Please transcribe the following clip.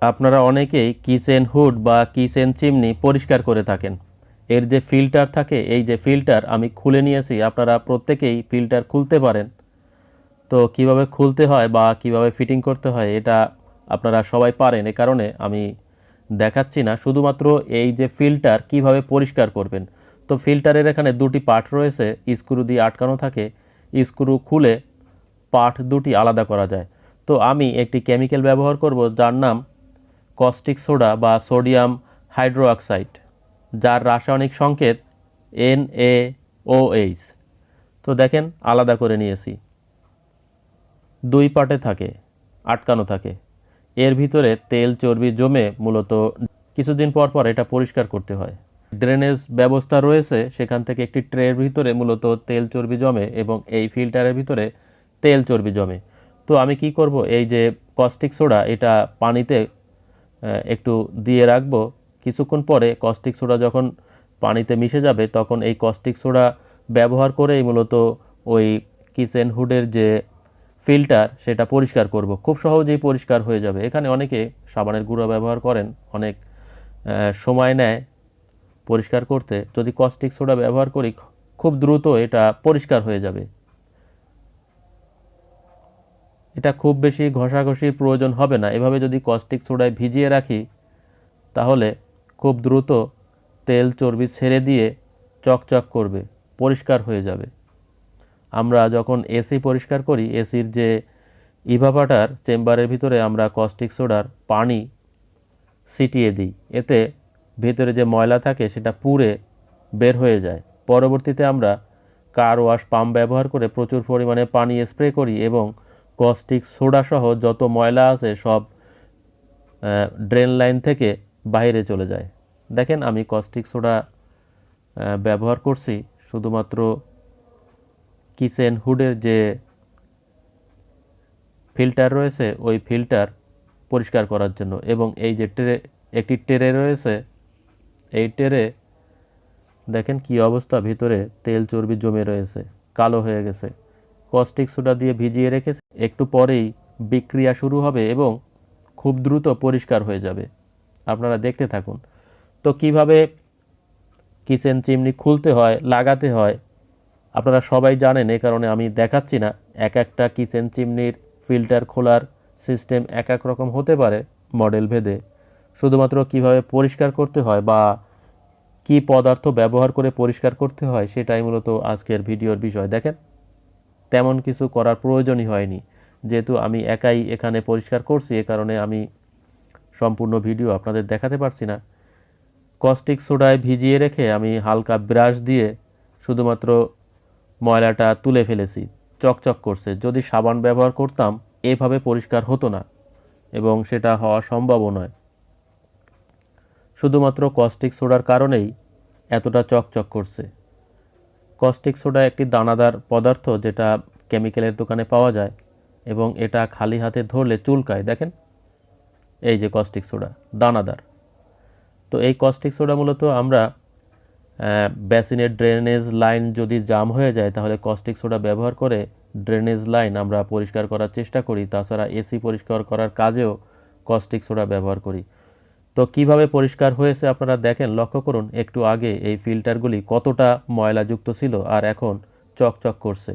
আপনারা অনেকেই kitchen hood বা কিচেন চিমনি পরিষ্কার করে থাকেন। এর যে ফিল্টার থাকে, এই যে ফিল্টার আমি খুলে নিয়েছি, আপনারা প্রত্যেকেই ফিল্টার খুলতে পারেন। তো কিভাবে খুলতে হয় বা কিভাবে ফিটিং করতে হয় এটা আপনারা সবাই পারেন, এ কারণে আমি দেখাচ্ছি না। শুধুমাত্র এই যে ফিল্টার কিভাবে পরিষ্কার করবেন। তো ফিল্টারের এখানে দুটি পার্ট রয়েছে, স্ক্রু দিয়ে আটকানো থাকে। স্ক্রু খুলে পার্ট দুটি আলাদা করা যায়। তো আমি একটি কেমিক্যাল ব্যবহার করব যার নাম কস্টিক সোডা বা সোডিয়াম হাইড্রোঅক্সাইড, যার রাসায়নিক সংকেত NaOH। তো দেখেন আলাদা করে নিয়েছি, দুই পার্টে থাকে, আটকানো থাকে। এর ভিতরে তেল চর্বি জমে মূলত কিছুদিন পর পর এটা পরিষ্কার করতে হয়। ড্রেনেজ ব্যবস্থা রয়েছে, সেখান থেকে একটি ট্রের ভিতরে মূলত তেল চর্বি জমে এবং এই ফিল্টারের ভিতরে তেল চর্বি জমে। তো আমি কি করব, এই যে কস্টিক সোডা এটা পানিতে একটু দিয়ে রাখবো। কিছুক্ষণ পরে কস্টিক সোডা যখন পানিতে মিশে যাবে তখন এই কস্টিক সোডা ব্যবহার করেই মূলত ওই কিচেন হুডের যে ফিল্টার সেটা পরিষ্কার করব। খুব সহজেই পরিষ্কার হয়ে যাবে। এখানে অনেকে সাবানের গুঁড়া ব্যবহার করেন, অনেক সময় নেয় পরিষ্কার করতে। যদি কস্টিক সোডা ব্যবহার করি খুব দ্রুত এটা পরিষ্কার হয়ে যাবে। এটা খুব বেশি ঘষাঘষির প্রয়োজন হবে না। এভাবে যদি কস্টিক সোডায় ভিজিয়ে রাখি তাহলে খুব দ্রুত তেল চর্বি ছেড়ে দিয়ে চকচক করবে, পরিষ্কার হয়ে যাবে। আমরা যখন এসি পরিষ্কার করি, এসির যে ইভাপাটার চেম্বারের ভিতরে আমরা কস্টিক সোডার পানি ছিটিয়ে দিই, এতে ভিতরে যে ময়লা থাকে সেটা পুড়ে বের হয়ে যায়। পরবর্তীতে আমরা কার ওয়াশ পাম্প ব্যবহার করে প্রচুর পরিমাণে পানি স্প্রে করি এবং কস্টিক সোডা সহ যত ময়লা আছে সব ড্রেন লাইন থেকে বাইরে চলে যায়। দেখেন আমি কস্টিক সোডা ব্যবহার করছি শুধুমাত্র কিচেন হুডের যে ফিল্টার রয়েছে ওই ফিল্টার পরিষ্কার করার জন্য। এবং এই যে একটি ট্রে রয়েছে, এই ট্রে দেখেন কি অবস্থা, ভিতরে তেল চর্বি জমে রয়েছে, কালো হয়ে গেছে। কস্টিক সোডা দিয়ে ভিজিয়ে রেখেছি, একটু পরেই বিক্রিয়া শুরু হবে এবং খুব দ্রুত পরিষ্কার হয়ে যাবে। আপনারা দেখতে থাকুন। তো কিভাবে কিচেন চিমনি খুলতে হয়, লাগাতে হয় আপনারা সবাই জানেন, এই কারণে আমি দেখাচ্ছি না। এক একটা কিচেন চিমনির ফিল্টার খোলার সিস্টেম এক এক রকম হতে পারে মডেল ভেদে। শুধুমাত্র কিভাবে পরিষ্কার করতে হয় বা কি পদার্থ ব্যবহার করে পরিষ্কার করতে হয় সেটাই মূলত আজকের ভিডিওর বিষয়। দেখেন তেমন কিছু করার প্রয়োজনই হয়নি, যেহেতু আমি একাই এখানে পরিষ্কার করছি, এ কারণে আমি সম্পূর্ণ ভিডিও আপনাদের দেখাতে পারছি না। কস্টিক সোডায় ভিজিয়ে রেখে আমি হালকা ব্রাশ দিয়ে শুধুমাত্র ময়লাটা তুলে ফেলেছি, চকচক করছে। যদি সাবান ব্যবহার করতাম এভাবে পরিষ্কার হতো না এবং সেটা হওয়া সম্ভবও নয়। শুধুমাত্র কস্টিক সোডার কারণেই এতটা চকচক করছে। কস্টিক সোডা একটি দানাদার পদার্থ যেটা কেমিক্যালের দোকানে পাওয়া যায় এবং এটা খালি হাতে ধরলে চুলকায়। দেখেন এই যে কস্টিক সোডা দানাদার। তো এই কস্টিক সোডা মূলত আমরা বেসিনের ড্রেনেজ লাইন যদি জাম হয়ে যায় তাহলে কস্টিক সোডা ব্যবহার করে ড্রেনেজ লাইন আমরা পরিষ্কার করার চেষ্টা করি। তাছাড়া এসি পরিষ্কার করার কাজেও কস্টিক সোডা ব্যবহার করি। তো কিভাবে পরিষ্কার হয়েছে আপনারা দেখেন, লক্ষ্য করুন। একটু আগে এই ফিল্টারগুলি কতটা ময়লাযুক্ত ছিল আর এখন চকচক করছে।